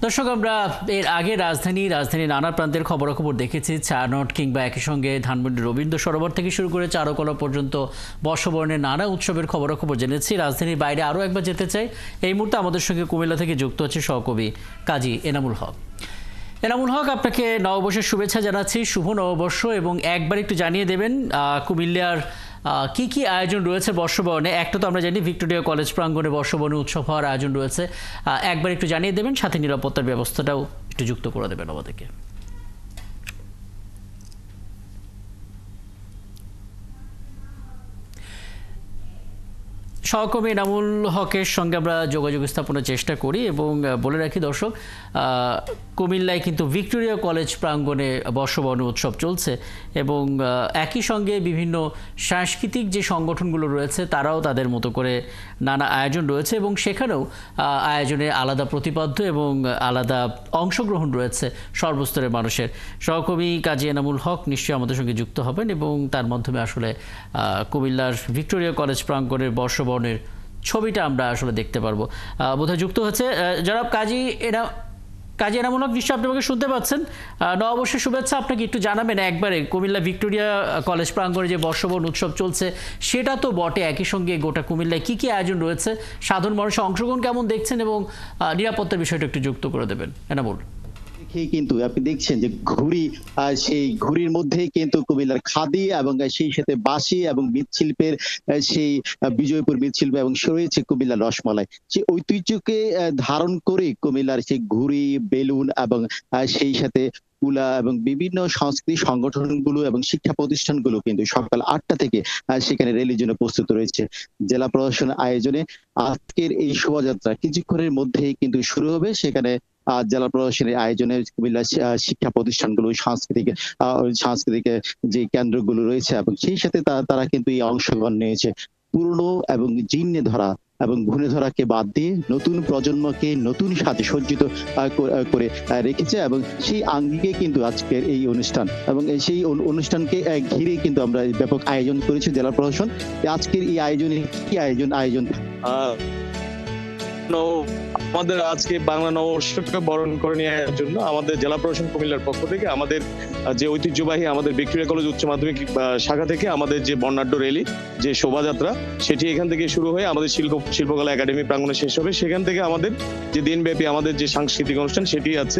দর্শক, আমরা এর আগে রাজধানী নানা প্রান্তের খবরাখবর দেখেছি। চারনট কিংবা একই সঙ্গে ধানমন্ডি রবীন্দ্র সরোবর থেকে শুরু করে চারুকলা পর্যন্ত বর্ষবরণের নানা উৎসবের খবরাখবর জেনেছি। রাজধানীর বাইরে আরও একবার যেতে চাই। এই মুহূর্তে আমাদের সঙ্গে কুমিল্লা থেকে যুক্ত হচ্ছে সহকবি কাজী এনামুল হক। এনামুল হক, আপনাকে নববর্ষের শুভেচ্ছা জানাচ্ছি। শুভ নববর্ষ। এবং একবার একটু জানিয়ে দেবেন কুমিল্লার কি কি আয়োজন রয়েছে বর্ষবরণে। একটা তো আমরা জানি ভিক্টোরিয়া কলেজ প্রাঙ্গণে বর্ষবরণে উৎসব হওয়ার আয়োজন রয়েছে, একবার একটু জানিয়ে দেবেন, সাথে নিরাপত্তার ব্যবস্থাটাও একটু যুক্ত করে দেবেন আমাদেরকে। সহকর্মী এনামুল হকের সঙ্গে আমরা যোগাযোগ স্থাপনের চেষ্টা করি এবং বলে রাখি দর্শক, কুমিল্লায় কিন্তু ভিক্টোরিয়া কলেজ প্রাঙ্গণে বর্ষবরণ উৎসব চলছে এবং একই সঙ্গে বিভিন্ন সাংস্কৃতিক যে সংগঠনগুলো রয়েছে তারাও তাদের মতো করে নানা আয়োজন রয়েছে এবং সেখানেও আয়োজনে আলাদা প্রতিপাদ্য এবং আলাদা অংশগ্রহণ রয়েছে সর্বস্তরের মানুষের। সহকর্মী কাজী এনামুল হক নিশ্চয়ই আমাদের সঙ্গে যুক্ত হবেন এবং তার মাধ্যমে আসলে কুমিল্লার ভিক্টোরিয়া কলেজ প্রাঙ্গণের বর্ষবরণের ছবিটা আমরা আসলে দেখতে পারবো। বোধহয় যুক্ত হচ্ছে জনাব কাজী এনামুল হক। নিশ্চয়ই আপনি আমাকে শুনতে পাচ্ছেন। নববর্ষের শুভেচ্ছা। আপনাকে একটু জানাবেন একবারে কুমিল্লা ভিক্টোরিয়া কলেজ প্রাঙ্গণে যে বর্ষবরণ উৎসব চলছে সেটা তো বটে, একই সঙ্গে গোটা কুমিল্লায় কি কি আয়োজন রয়েছে, সাধারণ মানুষের অংশগ্রহণ কেমন দেখছেন এবং নিরাপত্তার বিষয়টা একটু যুক্ত করে দেবেন এনামুল। কিন্তু আপনি দেখছেন যে ঘুড়ি, সেই ঘুড়ির মধ্যেই কিন্তু কুমিল্লার খাদি এবং সেই সাথে বাঁশি এবং মৃৎশিল্পের সেই বিজয়পুর মৃৎশিল্প এবং রয়েছে কুমিল্লার রসমালাই, সেই ঐতিহ্যকে ধারণ করে কুমিল্লার সেই ঘুড়ি, বেলুন এবং সেই সাথে কুলা এবং বিভিন্ন সংস্কৃতি সংগঠনগুলো এবং শিক্ষা প্রতিষ্ঠানগুলো কিন্তু সকাল 8টা থেকে সেখানে র্যালির জন্য প্রস্তুত রয়েছে। জেলা প্রশাসন আয়োজনে আজকের এই শোভাযাত্রা কিছুক্ষণের মধ্যেই কিন্তু শুরু হবে। সেখানে জেলা প্রশাসনের আয়োজনে কুমিল্লা শিক্ষা প্রতিষ্ঠানগুলো, সাংস্কৃতিক যে কেন্দ্রগুলো রয়েছে এবং সেই সাথে তারা কিন্তু এই অংশগ্রহণ নিয়েছে। পুরনো এবং জীর্ণে ধরা এবং ঘুণে ধরাকে বাদ দিয়ে নতুন প্রজন্মকে নতুন সাজে সজ্জিত করে রেখেছে এবং সেই আঙ্গিকে কিন্তু আজকের এই অনুষ্ঠান এবং সেই অনুষ্ঠানকে ঘিরে কিন্তু আমরা ব্যাপক আয়োজন করেছি জেলা প্রশাসন। আজকের এই আয়োজনে কি আয়োজন আমাদের আজকে বাংলা নববর্ষকে বরণ করে নেওয়ার জন্য আমাদের জেলা প্রশাসন কুমিল্লার পক্ষ থেকে আমাদের যে ঐতিহ্যবাহী আমাদের ভিক্টোরিয়া কলেজ উচ্চ মাধ্যমিক শাখা থেকে আমাদের যে বর্ণাঢ্য র্যালি, যে শোভাযাত্রা, সেটি এখান থেকে শুরু হয়ে আমাদের শিল্পকলা একাডেমি প্রাঙ্গণে শেষ হবে। সেখান থেকে আমাদের যে দিনব্যাপী আমাদের যে সাংস্কৃতিক অনুষ্ঠান সেটি আছে।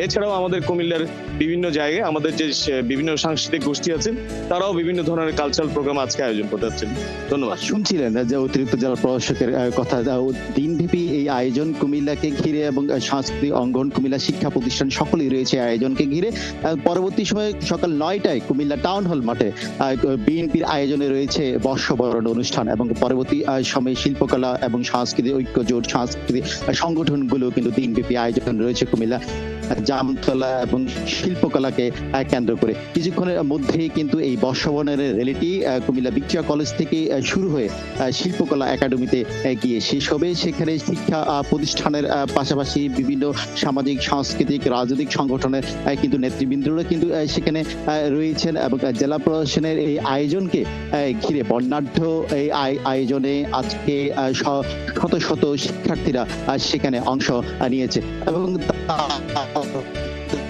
এছাড়াও আমাদের কুমিল্লার বিভিন্ন জায়গায় আমাদের যে বিভিন্ন সাংস্কৃতিক গোষ্ঠী আছেন তারাও বিভিন্ন ধরনের কালচারাল প্রোগ্রাম আজকে আয়োজন করতে যাচ্ছেন। ধন্যবাদ। শুনছিলেন যে অতিরিক্ত জেলা প্রশাসকের কথা। দিনব্যাপী এই আয়োজন কুমিল্লাকে ঘিরে এবং সাংস্কৃতিক অঙ্গন, কুমিল্লা শিক্ষা প্রতিষ্ঠান সকলেই রয়েছে আয়োজনকে ঘিরে। পরবর্তী সময়ে সকাল 9টায় কুমিল্লা টাউন হল মাঠে বিএনপির আয়োজনে রয়েছে বর্ষবরণ অনুষ্ঠান এবং পরবর্তী সময়ে শিল্পকলা এবং সাংস্কৃতিক ঐক্য জোট, সাংস্কৃতিক সংগঠনগুলো কিন্তু দিনব্যাপী আয়োজন রয়েছে কুমিল্লা জামতলা এবং শিল্পকলাকে কেন্দ্র করে। কিছুক্ষণের মধ্যেই কিন্তু এই বর্ষবরণের র্যালিটি কুমিল্লা ভিক্টোরিয়া কলেজ থেকে শুরু হয়ে শিল্পকলা একাডেমিতে গিয়ে শেষ হবে। সেখানে শিক্ষা প্রতিষ্ঠানের পাশাপাশি বিভিন্ন সামাজিক, সাংস্কৃতিক, রাজনৈতিক সংগঠনের কিন্তু নেতৃবৃন্দরা কিন্তু সেখানে রয়েছেন এবং জেলা প্রশাসনের এই আয়োজনকে ঘিরে বর্ণাঢ্য এই আয়োজনে আজকে শত শত শিক্ষার্থীরা সেখানে অংশ নিয়েছে এবং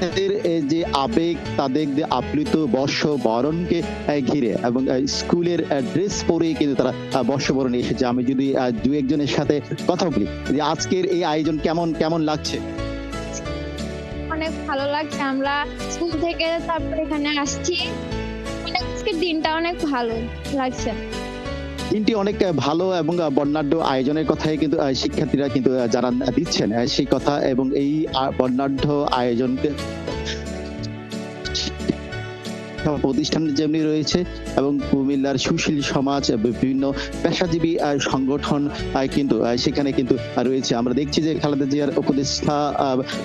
তাদের যে আবেগ, তাদের যে আপ্লুত বর্ষবরণকে ঘিরে এবং স্কুলের ড্রেস পরে কিন্তু তারা বর্ষবরণে এসেছে। আমি যদি দু একজনের সাথে কথা বলি যে আজকের এই আয়োজন কেমন লাগছে? অনেক ভালো লাগছে। আমরা স্কুল থেকে তারপর এখানে আসছি, আজকের দিনটা অনেক ভালো লাগছে। দিনটি অনেক ভালো এবং বর্ণাঢ্য আয়োজনের কথাই কিন্তু শিক্ষার্থীরা কিন্তু জানান দিচ্ছেন সেই কথা এবং এই বর্ণাঢ্য আয়োজনকে প্রতিষ্ঠান যেমনি রয়েছে এবং কুমিল্লার সুশীল সমাজ, বিভিন্ন পেশাজীবী সংগঠন কিন্তু সেখানে কিন্তু রয়েছে। আমরা দেখছি যে খালেদা জিয়ার উপদেষ্টা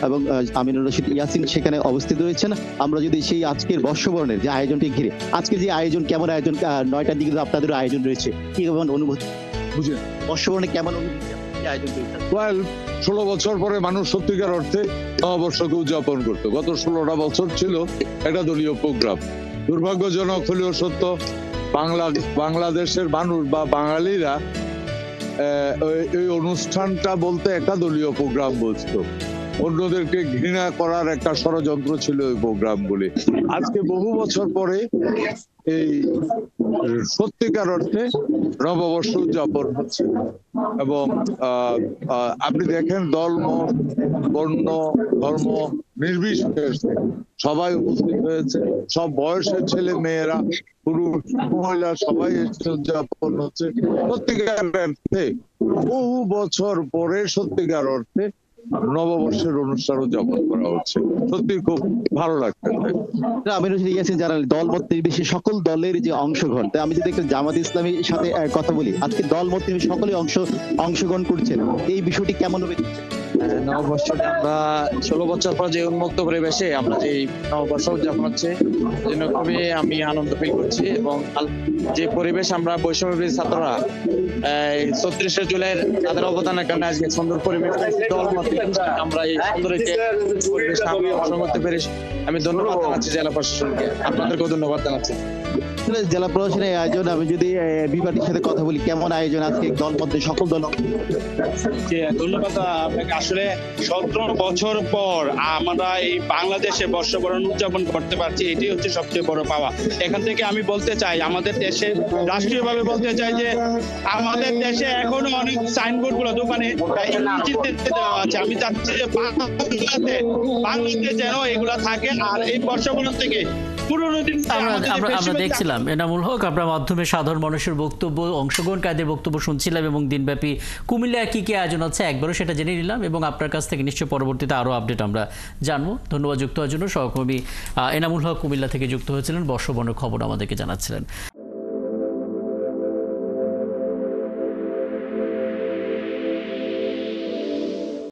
এবং আমিনুর রশিদ ইয়াসিন সেখানে অবস্থিত রয়েছেন। আমরা যদি সেই আজকের বর্ষবরণের যে আয়োজনটি ঘিরে আজকে যে আয়োজন, কেমন আয়োজন, 9টার দিকে আপনাদের আয়োজন রয়েছে, কি কেমন অনুভূতি বুঝলেন? বর্ষবরণে কেমন অনুভূতি আয়োজন রয়েছে? 16 বছর পরে মানুষ সত্যিকার অর্থে নববর্ষকে উদযাপন করতো। গত 16টা বছর ছিল একটা দলীয় প্রোগ্রাম। দুর্ভাগ্যজনক হলেও সত্য, বাংলাদেশের মানুষ বা বাঙালিরা এই অনুষ্ঠানটা বলতে একটা দলীয় প্রোগ্রাম বুঝতো। অন্যদেরকে ঘৃণা করার একটা ষড়যন্ত্র ছিল ওই প্রোগ্রামগুলি। আজকে বহু বছর পরে এই সত্যিকার অর্থে নববর্ষ উদযাপন হচ্ছে এবং আপনি দেখেন দল, মত, বর্ণ, ধর্ম নির্বিশেষে সবাই উপস্থিত হয়েছে। সব বয়সের ছেলে মেয়েরা, পুরুষ মহিলা সবাই এসে উদযাপন হচ্ছে। সত্যিকার অর্থে বহু বছর পরে সত্যিকার অর্থে নববর্ষের অনুষ্ঠান উদযাপন করা হচ্ছে। সত্যি খুব ভালো লাগতেছে। আমির হোসেন ইয়াসিন জানালেন দল মত নির্বিশেষে সকল দলের যে অংশগ্রহণ। তাই আমি যদি একটু জামাত ইসলামীর সাথে কথা বলি, আজকে দল মত নির্বিশেষে সকলেই অংশগ্রহণ করছেন, এই বিষয়টি কেমন হবে? নববর্ষটা আমরা 16 বছর পর যে উন্মুক্ত পরিবেশে আমরা যে নববর্ষ উদযাপন হচ্ছে, জন্য খুবই আমি আনন্দ ফিল করছি। এবং যে পরিবেশ আমরা বৈষম্য বিরোধী ছাত্ররা 34শে জুলাইয়ের তাদের অবদানের কারণে আজকে সুন্দর পরিবেশ আমরা এই সুন্দর পরিবেশ আমরা অংশ করতে পেরে আমি ধন্যবাদ জানাচ্ছি জেলা প্রশাসনকে। আপনাদেরকেও ধন্যবাদ জানাচ্ছি। জেলা প্রশাসনের আয়োজন, আমি যদি বিভাগের সাথে কথা বলি, কেমন আয়োজন আজকে দল মধ্যে সকল দল? ধন্যবাদ আপনাকে। আসলে 17 বছর পর আমরা এই বাংলাদেশে বর্ষবরণ উদযাপন করতে পারছি, এটি হচ্ছে সবচেয়ে বড় পাওয়া। এখান থেকে আমি বলতে চাই, আমাদের দেশে রাষ্ট্রীয়ভাবে বলতে চাই যে আমাদের দেশে এখনো অনেক সাইনবোর্ড গুলো দোকানে ইংরেজিতে দেওয়া আছে। আমি চাচ্ছি যে বাংলাতে যেন এগুলা থাকে। আর এই বর্ষবরণ থেকে আমরা দেখছিলাম এনামুল হক, আপনার মাধ্যমে সাধারণ মানুষের বক্তব্য, অংশগ্রহণকারীদের বক্তব্য শুনছিলাম এবং দিনব্যাপী কুমিল্লায় কি কি আয়োজন হচ্ছে একবারও সেটা জেনে নিলাম এবং আপনার কাছ থেকে নিশ্চয়ই পরবর্তীতে আরও আপডেট আমরা জানবো। ধন্যবাদ যুক্ত হওয়ার জন্য। সহকর্মী এনামুল হক কুমিল্লা থেকে যুক্ত হয়েছিলেন, বর্ষবরণের খবর আমাদেরকে জানাচ্ছিলেন।